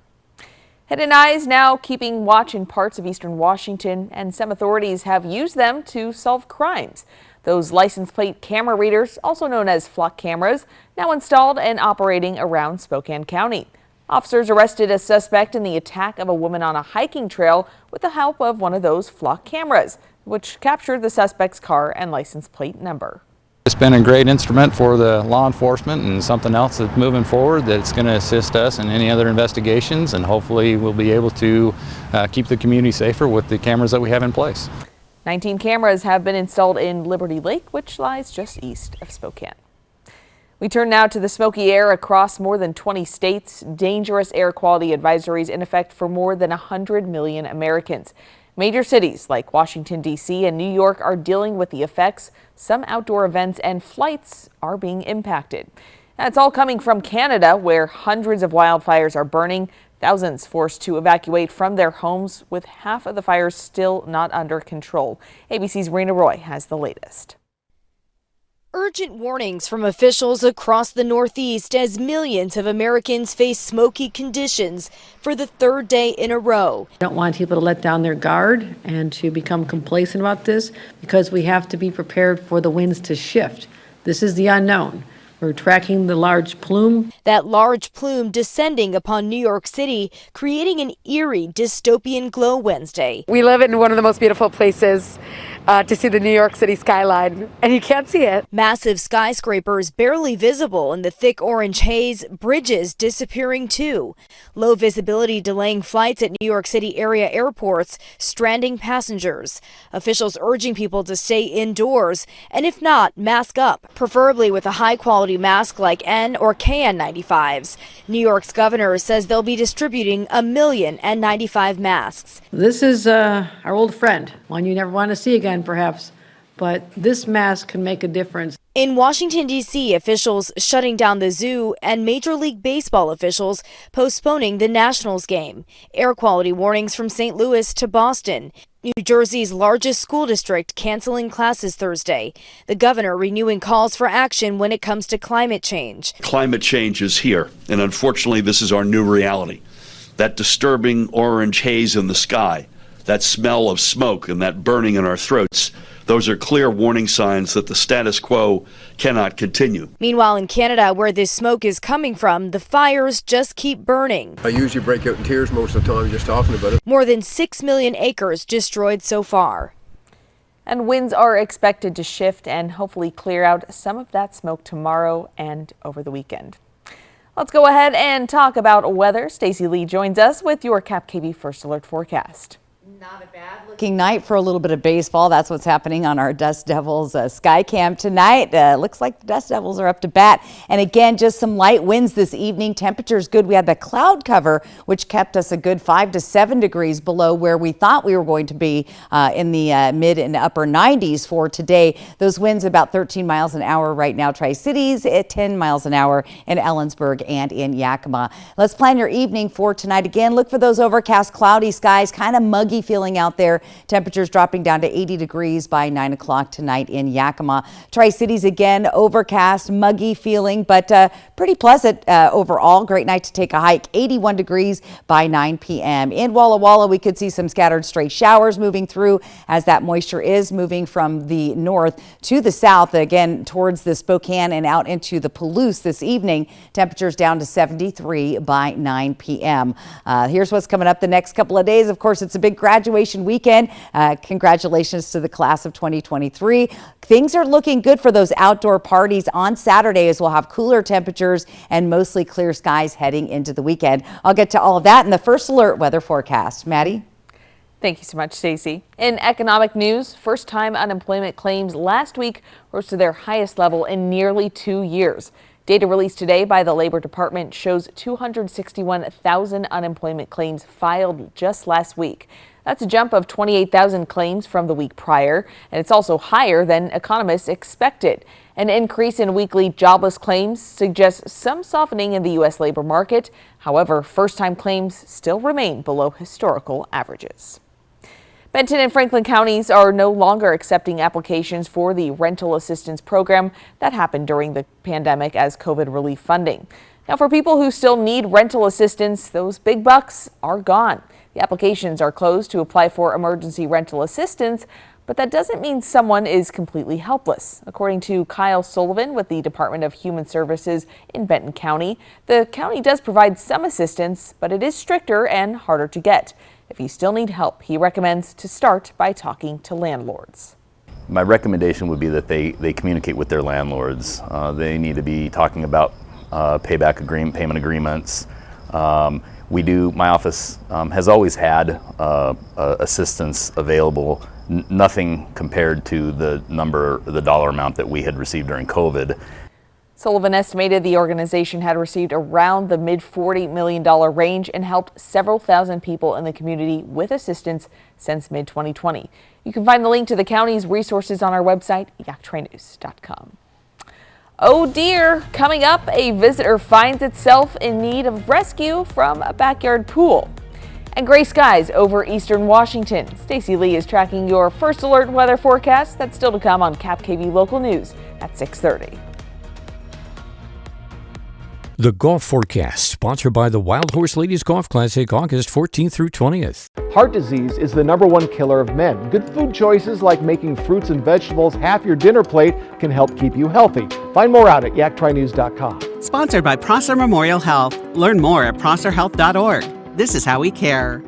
Hidden eyes now keeping watch in parts of eastern Washington, and some authorities have used them to solve crimes. Those license plate camera readers, also known as flock cameras, now installed and operating around Spokane County. Officers arrested a suspect in the attack of a woman on a hiking trail with the help of one of those flock cameras, which captured the suspect's car and license plate number. It's been a great instrument for the law enforcement and something else that's moving forward that's going to assist us in any other investigations, and hopefully we'll be able to keep the community safer with the cameras that we have in place. 19 cameras have been installed in Liberty Lake, which lies just east of Spokane. We turn now to the smoky air across more than 20 states. Dangerous air quality advisories in effect for more than 100 million Americans. Major cities like Washington, D.C. and New York are dealing with the effects. Some outdoor events and flights are being impacted. That's all coming from Canada, where hundreds of wildfires are burning. Thousands forced to evacuate from their homes, with half of the fires still not under control. ABC's Rena Roy has the latest. Urgent warnings from officials across the Northeast as millions of Americans face smoky conditions for the third day in a row. I don't want people to let down their guard and to become complacent about this, because we have to be prepared for the winds to shift. This is the unknown. We're tracking the large plume. That large plume descending upon New York City, creating an eerie dystopian glow Wednesday. We live in one of the most beautiful places to see the New York City skyline, and you can't see it. Massive skyscrapers barely visible in the thick orange haze, bridges disappearing too. Low visibility delaying flights at New York City area airports, stranding passengers. Officials urging people to stay indoors, and if not, mask up, preferably with a high-quality mask like N or KN95s. New York's governor says they'll be distributing 1 million N95 masks. This is our old friend, one you never want to see again, perhaps, but this mask can make a difference. In Washington, D.C., officials shutting down the zoo and Major League Baseball officials postponing the Nationals game. Air quality warnings from St. Louis to Boston. New Jersey's largest school district canceling classes Thursday. The governor renewing calls for action when it comes to climate change. Climate change is here, and unfortunately this is our new reality. That disturbing orange haze in the sky, that smell of smoke and that burning in our throats, those are clear warning signs that the status quo cannot continue. Meanwhile, in Canada, where this smoke is coming from, the fires just keep burning. I usually break out in tears most of the time just talking about it. More than 6 million acres destroyed so far. And winds are expected to shift and hopefully clear out some of that smoke tomorrow and over the weekend. Let's go ahead and talk about weather. Stacey Lee joins us with your KAPP First Alert forecast. Not a bad looking night for a little bit of baseball. That's what's happening on our Dust Devils sky cam tonight. Looks like the Dust Devils are up to bat. And again, just some light winds this evening. Temperatures good. We had the cloud cover, which kept us a good 5 to 7 degrees below where we thought we were going to be in the mid and upper 90s for today. Those winds about 13 miles an hour right now. Tri-Cities at 10 miles an hour in Ellensburg and in Yakima. Let's plan your evening for tonight. Again, look for those overcast, cloudy skies, kind of muggy feeling out there. Temperatures dropping down to 80 degrees by 9 o'clock tonight in Yakima. Tri-Cities again, overcast, muggy feeling, but pretty pleasant overall. Great night to take a hike. 81 degrees by 9 p.m. In Walla Walla, we could see some scattered stray showers moving through as that moisture is moving from the north to the south, again towards the Spokane and out into the Palouse this evening. Temperatures down to 73 by 9 p.m. Here's what's coming up the next couple of days. Of course, it's a big graduation weekend. Congratulations to the class of 2023. Things are looking good for those outdoor parties on Saturday, as we'll have cooler temperatures and mostly clear skies heading into the weekend. I'll get to all of that in the First Alert weather forecast. Maddie? Thank you so much, Stacey. In economic news, first-time unemployment claims last week rose to their highest level in nearly 2 years. Data released today by the Labor Department shows 261,000 unemployment claims filed just last week. That's a jump of 28,000 claims from the week prior, and it's also higher than economists expected. An increase in weekly jobless claims suggests some softening in the U.S. labor market. However, first-time claims still remain below historical averages. Benton and Franklin counties are no longer accepting applications for the rental assistance program that happened during the pandemic as COVID relief funding. Now, for people who still need rental assistance, those big bucks are gone. The applications are closed to apply for emergency rental assistance, but that doesn't mean someone is completely helpless. According to Kyle Sullivan with the Department of Human Services in Benton County, the county does provide some assistance, but it is stricter and harder to get. If you still need help, he recommends to start by talking to landlords. My recommendation would be that they communicate with their landlords. They need to be talking about payment agreements. My office has always had assistance available, nothing compared to the dollar amount that we had received during COVID. Sullivan estimated the organization had received around the mid-$40 million range and helped several thousand people in the community with assistance since mid-2020. You can find the link to the county's resources on our website, yaktranews.com. Oh dear, coming up, a visitor finds itself in need of rescue from a backyard pool. And gray skies over eastern Washington. Stacey Lee is tracking your first alert weather forecast. That's still to come on KAPP Local News at 6:30. The Golf Forecast, sponsored by the Wild Horse Ladies Golf Classic, August 14th through 20th. Heart disease is the #1 killer of men. Good food choices like making fruits and vegetables half your dinner plate can help keep you healthy. Find more out at yaktranews.com. Sponsored by Prosser Memorial Health. Learn more at prosserhealth.org. This is how we care.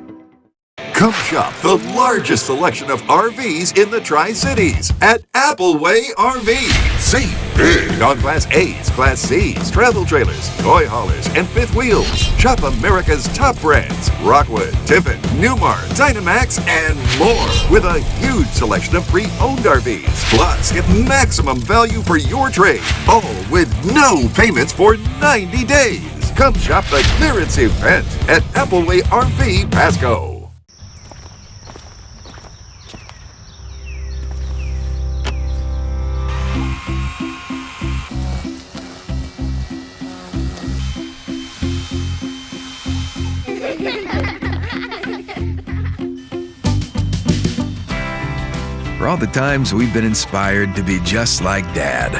Come shop the largest selection of RVs in the Tri-Cities at Appleway RV. Save big on Class A's, Class C's, travel trailers, toy haulers, and fifth wheels. Shop America's top brands, Rockwood, Tiffin, Newmar, Dynamax, and more, with a huge selection of pre-owned RVs. Plus, get maximum value for your trade, all with no payments for 90 days. Come shop the clearance event at Appleway RV Pasco. For all the times we've been inspired to be just like Dad.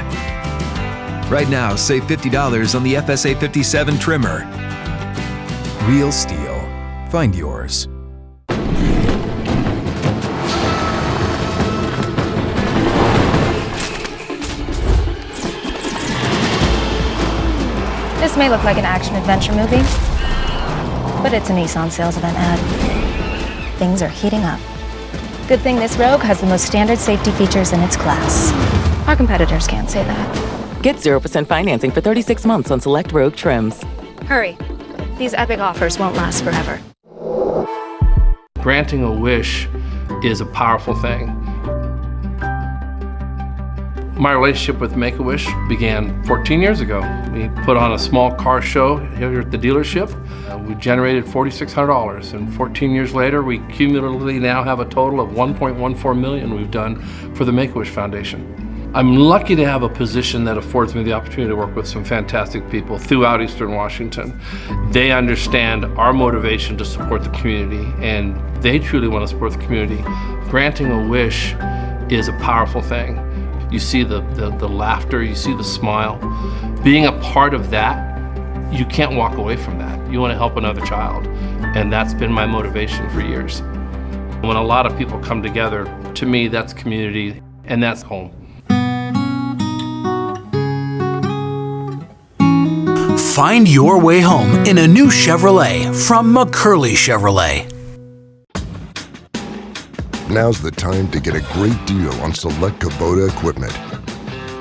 Right now, save $50 on the FSA 57 trimmer. Real steel. Find yours. This may look like an action-adventure movie, but it's a Nissan sales event ad. Things are heating up. Good thing this Rogue has the most standard safety features in its class. Our competitors can't say that. Get 0% financing for 36 months on select Rogue trims. Hurry. These epic offers won't last forever. Granting a wish is a powerful thing. My relationship with Make-A-Wish began 14 years ago. We put on a small car show here at the dealership. We generated $4,600, and 14 years later, we cumulatively now have a total of $1.14 million we've done for the Make-A-Wish Foundation. I'm lucky to have a position that affords me the opportunity to work with some fantastic people throughout Eastern Washington. They understand our motivation to support the community, and they truly want to support the community. Granting a wish is a powerful thing. You see the laughter, you see the smile. Being a part of that, you can't walk away from that. You want to help another child, and that's been my motivation for years. When a lot of people come together, to me, that's community, and that's home. Find your way home in a new Chevrolet from McCurley Chevrolet. Now's the time to get a great deal on select Kubota equipment.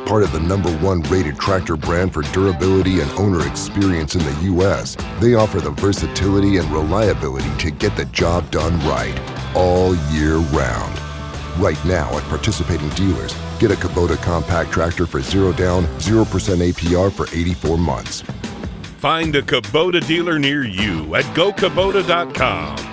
Part of the #1 rated tractor brand for durability and owner experience in the U.S., they offer the versatility and reliability to get the job done right, all year round. Right now at participating dealers, get a Kubota compact tractor for 0 down, 0% APR for 84 months. Find a Kubota dealer near you at gokubota.com.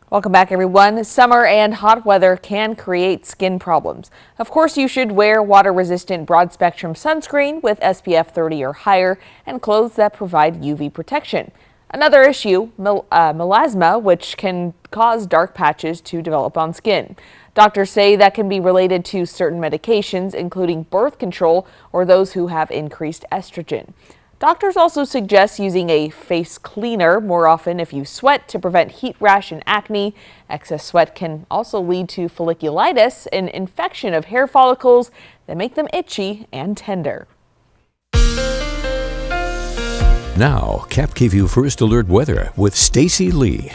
Welcome back, everyone. Summer and hot weather can create skin problems. Of course, you should wear water-resistant broad-spectrum sunscreen with SPF 30 or higher and clothes that provide UV protection. Another issue, melasma, which can cause dark patches to develop on skin. Doctors say that can be related to certain medications, including birth control or those who have increased estrogen. Doctors also suggest using a face cleaner more often if you sweat to prevent heat rash and acne. Excess sweat can also lead to folliculitis, an infection of hair follicles that make them itchy and tender. Now, KAPP First Alert Weather with Stacy Lee.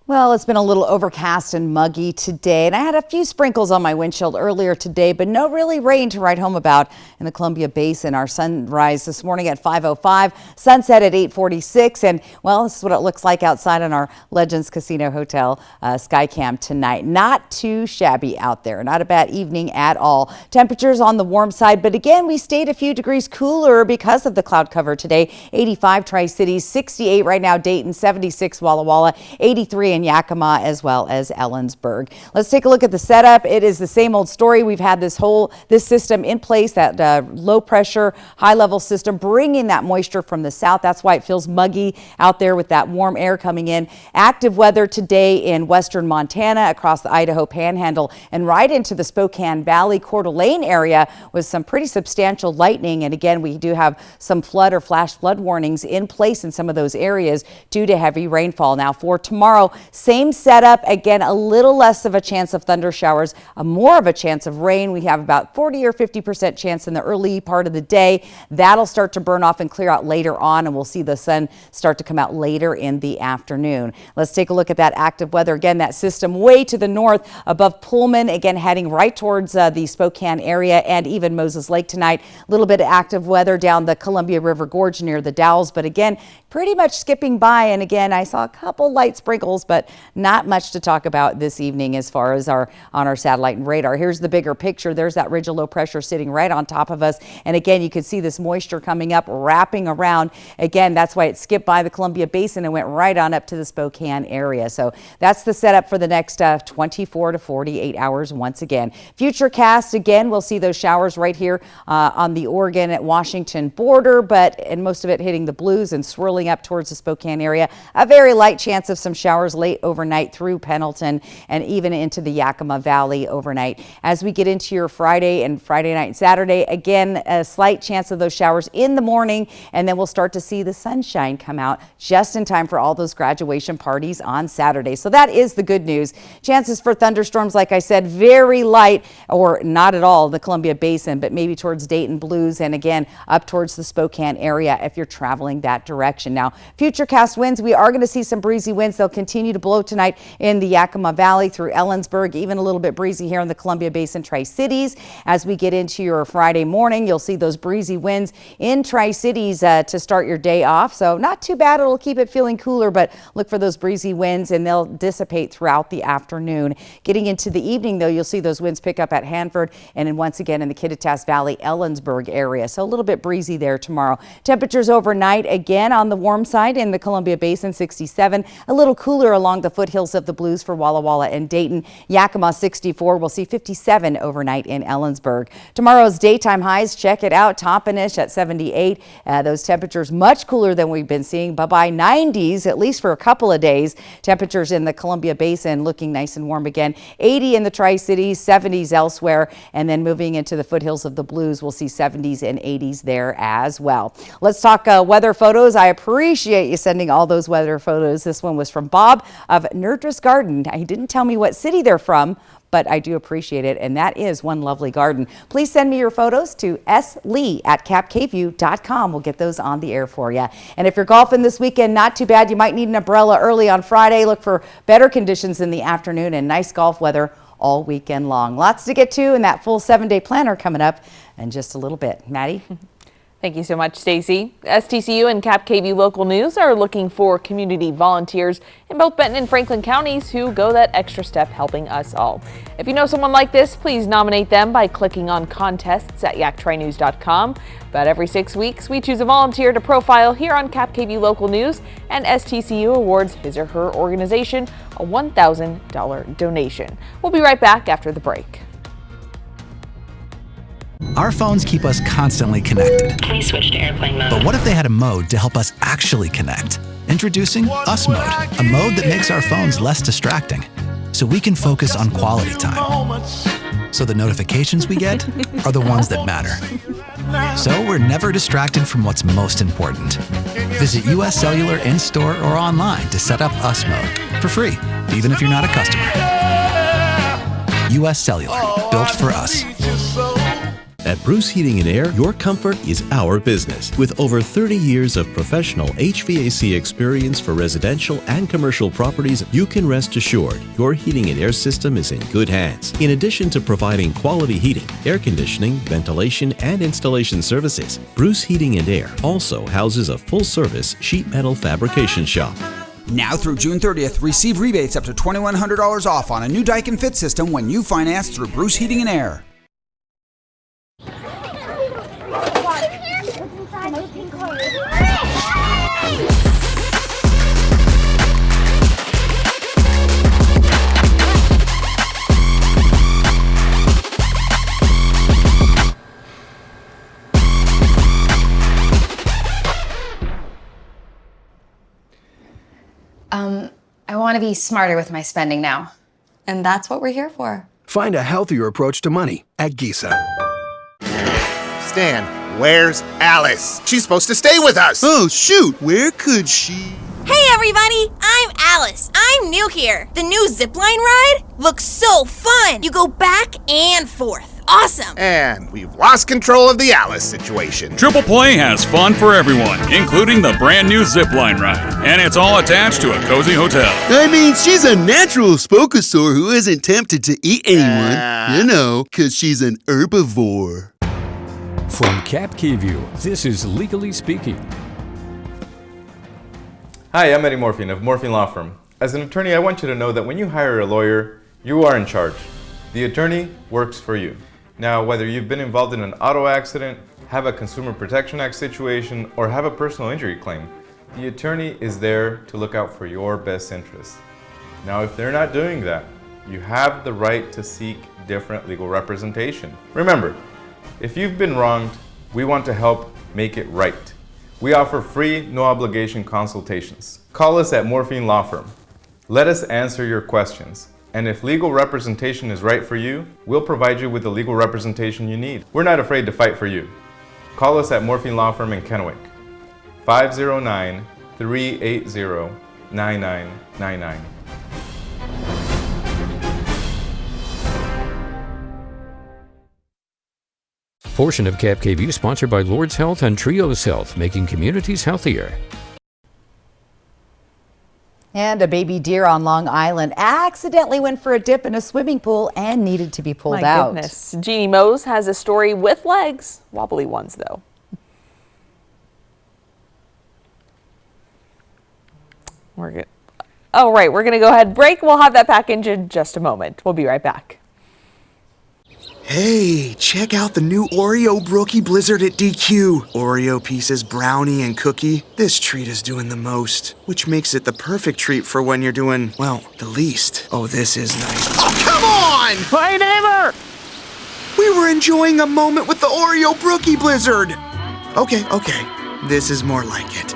Well, it's been a little overcast and muggy today, and I had a few sprinkles on my windshield earlier today, but no really rain to write home about in the Columbia Basin. Our sunrise this morning at 5:05, sunset at 8:46, and well, this is what it looks like outside on our Legends Casino Hotel Sky Camp tonight. Not too shabby out there, not a bad evening at all. Temperatures on the warm side, but again, we stayed a few degrees cooler because of the cloud cover today. 85 Tri-Cities, 68 right now Dayton, 76 Walla Walla, 83 in Yakima, as well as Ellensburg. Let's take a look at the setup. It is the same old story. We've had this system in place, that low pressure, high level system, bringing that moisture from the south. That's why it feels muggy out there with that warm air coming in. Active weather today in western Montana, across the Idaho Panhandle, and right into the Spokane Valley, Coeur d'Alene area with some pretty substantial lightning. And again, we do have some flood or flash flood warnings in place in some of those areas due to heavy rainfall. Now for tomorrow, same setup. Again, a little less of a chance of thunder showers, more of a chance of rain. We have about 40 or 50% chance in the early part of the day. That'll start to burn off and clear out later on, and we'll see the sun start to come out later in the afternoon. Let's take a look at that active weather. Again, that system way to the north above Pullman, again heading right towards the Spokane area and even Moses Lake tonight. A little bit of active weather down the Columbia River Gorge near the Dalles, but again, pretty much skipping by. And again, I saw a couple light sprinkles, but not much to talk about this evening as far as on our satellite and radar. Here's the bigger picture. There's that ridge of low pressure sitting right on top of us. And again, you can see this moisture coming up, wrapping around. Again, that's why it skipped by the Columbia Basin and went right on up to the Spokane area. So that's the setup for the next 24 to 48 hours once again. Futurecast, again, we'll see those showers right here on the Oregon at Washington border, and most of it hitting the Blues and swirling up towards the Spokane area. A very light chance of some showers late overnight through Pendleton and even into the Yakima Valley overnight. As we get into your Friday and Friday night and Saturday, again, a slight chance of those showers in the morning, and then we'll start to see the sunshine come out just in time for all those graduation parties on Saturday. So that is the good news. Chances for thunderstorms, like I said, very light or not at all in the Columbia Basin, but maybe towards Dayton Blues and again up towards the Spokane area if you're traveling that direction. Now, futurecast winds, we are going to see some breezy winds. They'll continue to blow tonight in the Yakima Valley through Ellensburg, even a little bit breezy here in the Columbia Basin Tri-Cities. As we get into your Friday morning, you'll see those breezy winds in Tri-Cities to start your day off. So not too bad. It'll keep it feeling cooler, but look for those breezy winds and they'll dissipate throughout the afternoon. Getting into the evening, though, you'll see those winds pick up at Hanford and then once again in the Kittitas Valley, Ellensburg area. So a little bit breezy there tomorrow. Temperatures overnight, again on the warm side in the Columbia Basin, 67. A little cooler along the foothills of the Blues for Walla Walla and Dayton. Yakima, 64. We'll see 57 overnight in Ellensburg. Tomorrow's daytime highs, check it out, Toppenish at 78. Those temperatures much cooler than we've been seeing, but by 90s, at least for a couple of days. Temperatures in the Columbia Basin looking nice and warm again. 80 in the Tri-Cities, 70s elsewhere, and then moving into the foothills of the Blues, we'll see 70s and 80s there as well. Let's talk weather photos. I appreciate you sending all those weather photos. This one was from Bob of Nerdris Garden. He didn't tell me what city they're from, but I do appreciate it, and that is one lovely garden. Please send me your photos to slee@kappkview.com. We'll get those on the air for you. And if you're golfing this weekend, not too bad. You might need an umbrella early on Friday. Look for better conditions in the afternoon and nice golf weather all weekend long. Lots to get to, and that full 7-day planner coming up in just a little bit. Maddie? Thank you so much, Stacy. STCU and KAPP Local News are looking for community volunteers in both Benton and Franklin counties who go that extra step helping us all. If you know someone like this, please nominate them by clicking on contests at yaktrynews.com. About every 6 weeks, we choose a volunteer to profile here on KAPP Local News, and STCU awards his or her organization a $1,000 donation. We'll be right back after the break. Our phones keep us constantly connected. Please switch to airplane mode. But what if they had a mode to help us actually connect? Introducing Us Mode, a mode that makes our phones less distracting. so we can focus on quality time. So the notifications we get are the ones that matter. So we're never distracted from what's most important. Visit US Cellular in-store or online to set up US Mode for free, even if you're not a customer. US Cellular, built for us. At Bruce Heating and Air, your comfort is our business. With over 30 years of professional HVAC experience for residential and commercial properties, you can rest assured your heating and air system is in good hands. In addition to providing quality heating, air conditioning, ventilation, and installation services, Bruce Heating and Air also houses a full-service sheet metal fabrication shop. Now through June 30th, receive rebates up to $2,100 off on a new Daikin Fit system when you finance through Bruce Heating and Air. I want to be smarter with my spending now. And that's what we're here for. Find a healthier approach to money at Giza. Stan, where's Alice? She's supposed to stay with us. Oh, shoot. Where could she? Hey, everybody. I'm Alice. I'm new here. The new zipline ride looks so fun. You go back and forth. Awesome. And we've lost control of the Alice situation. Triple Play has fun for everyone, including the brand new zipline ride. And it's all attached to a cozy hotel. I mean, she's a natural spokosaur who isn't tempted to eat anyone. You know, because she's an herbivore. From KAPP, this is Legally Speaking. Hi, I'm Eddie Morphine of Morphine Law Firm. As an attorney, I want you to know that when you hire a lawyer, you are in charge. The attorney works for you. Now, whether you've been involved in an auto accident, have a Consumer Protection Act situation, or have a personal injury claim, the attorney is there to look out for your best interests. Now, if they're not doing that, you have the right to seek different legal representation. Remember, if you've been wronged, we want to help make it right. We offer free, no-obligation consultations. Call us at Morphine Law Firm. Let us answer your questions. And if legal representation is right for you, we'll provide you with the legal representation you need. We're not afraid to fight for you. Call us at Morphine Law Firm in Kennewick, 509-380-9999. Portion of KAPP sponsored by Lord's Health and Trios Health, making communities healthier. And a baby deer on Long Island accidentally went for a dip in a swimming pool and needed to be pulled out. My goodness. Jeannie Mose has a story with legs, wobbly ones though. We're good. Oh, right. We're going to go ahead and break. We'll have that package in just a moment. We'll be right back. Hey, check out the new Oreo Brookie Blizzard at DQ. Oreo pieces, brownie, and cookie. This treat is doing the most, which makes it the perfect treat for when you're doing, well, the least. Oh, this is nice. Oh, come on! Hi, neighbor! We were enjoying a moment with the Oreo Brookie Blizzard. Okay. This is more like it.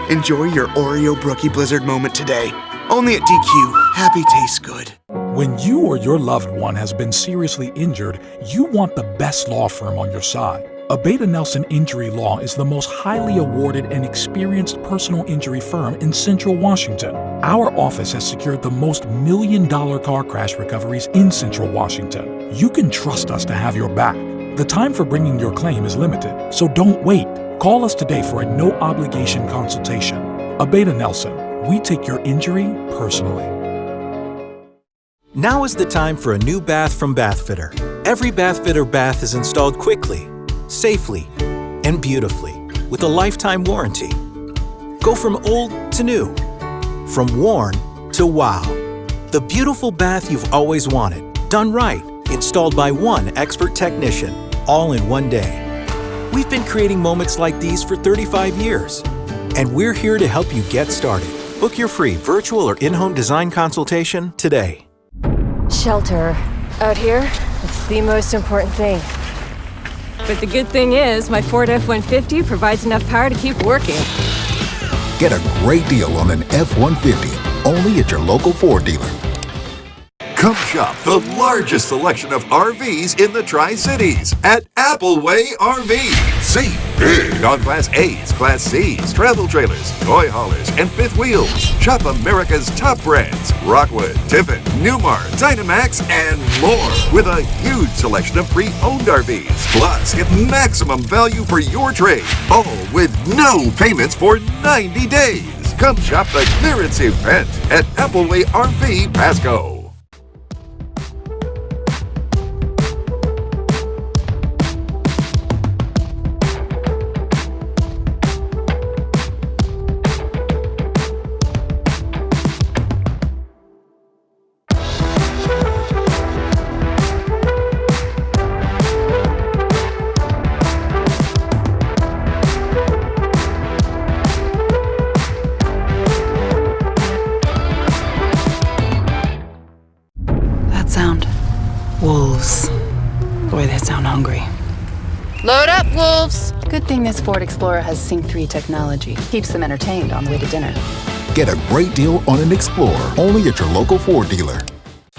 Enjoy your Oreo Brookie Blizzard moment today. Only at DQ. Happy tastes good. When you or your loved one has been seriously injured, you want the best law firm on your side. Abeta Nelson Injury Law is the most highly awarded and experienced personal injury firm in Central Washington. Our office has secured the most million-dollar car crash recoveries in Central Washington. You can trust us to have your back. The time for bringing your claim is limited, so don't wait. Call us today for a no-obligation consultation. Abeta Nelson, we take your injury personally. Now is the time for a new bath from Bathfitter. Every Bathfitter bath is installed quickly, safely, and beautifully with a lifetime warranty. Go from old to new, from worn to wow. The beautiful bath you've always wanted, done right, installed by one expert technician, all in one day. We've been creating moments like these for 35 years, and we're here to help you get started. Book your free virtual or in-home design consultation today. Shelter. Out here, it's the most important thing. But the good thing is, my Ford F-150 provides enough power to keep working. Get a great deal on an F-150 only at your local Ford dealer. Come shop the largest selection of RVs in the Tri-Cities at Appleway RV. Save big on Class A's, Class C's, travel trailers, toy haulers, and fifth wheels. Shop America's top brands, Rockwood, Tiffin, Newmar, Dynamax, and more. With a huge selection of pre-owned RVs. Plus, get maximum value for your trade. All with no payments for 90 days. Come shop the clearance event at Appleway RV Pasco. Sound. Wolves. Boy, they sound hungry. Load up, wolves! Good thing this Ford Explorer has Sync 3 technology. Keeps them entertained on the way to dinner. Get a great deal on an Explorer, only at your local Ford dealer.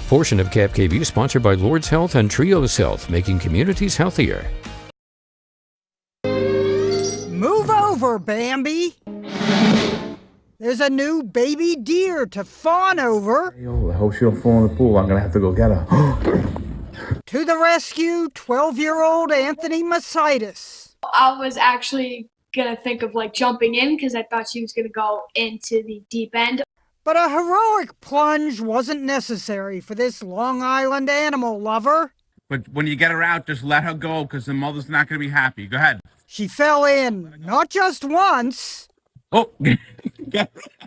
Portion of KAPP KVEW sponsored by Lord's Health and Trios Health, making communities healthier. Move over, Bambi. There's a new baby deer to fawn over. Yo, I hope she don't fall in the pool. I'm gonna have to go get her. To the rescue, 12-year-old Anthony Masitis. I was actually gonna think of jumping in because I thought she was gonna go into the deep end. But a heroic plunge wasn't necessary for this Long Island animal lover. But when you get her out, just let her go because the mother's not gonna be happy. Go ahead. She fell in, not just once. Oh.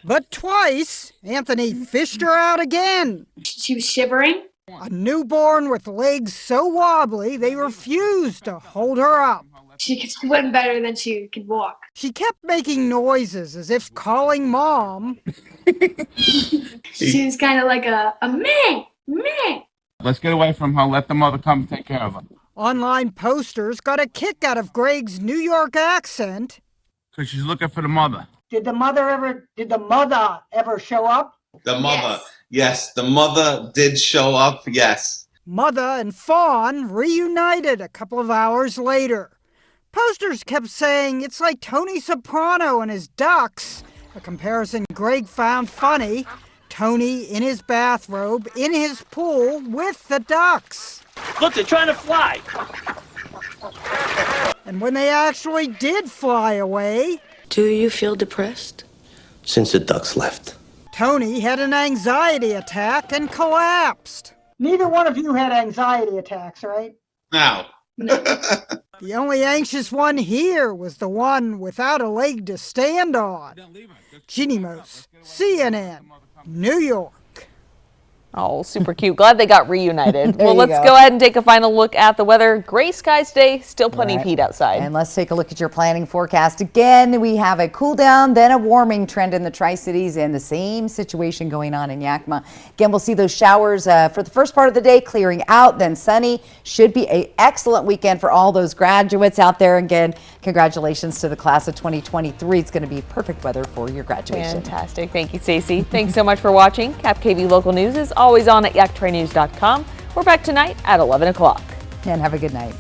But twice, Anthony fished her out again. She was shivering. A newborn with legs so wobbly they refused to hold her up. She could swim better than she could walk. She kept making noises as if calling mom. She was kind of like a meh. Let's get away from her. Let the mother come take care of her. Online posters got a kick out of Greg's New York accent. Because she's looking for the mother. Did the mother ever show up? The mother. Yes, the mother did show up, yes. Mother and Fawn reunited a couple of hours later. Posters kept saying it's like Tony Soprano and his ducks, a comparison Greg found funny. Tony in his bathrobe, in his pool with the ducks. Look, they're trying to fly. And when they actually did fly away... Do you feel depressed? Since the ducks left. Tony had an anxiety attack and collapsed. Neither one of you had anxiety attacks, right? No. The only anxious one here was the one without a leg to stand on. Chinimos, CNN, New York. Oh, super cute. Glad they got reunited. Well, let's go ahead and take a final look at the weather. Gray skies today, still plenty of heat outside. And let's take a look at your planning forecast. Again, we have a cool down, then a warming trend in the Tri-Cities, and the same situation going on in Yakima. Again, we'll see those showers for the first part of the day clearing out, then sunny. Should be an excellent weekend for all those graduates out there. Again, congratulations to the class of 2023. It's going to be perfect weather for your graduation. Fantastic. Thank you, Stacey. Thanks so much for watching. KAPP KVEW Local News is always on at yaktranews.com. We're back tonight at 11 o'clock. And have a good night.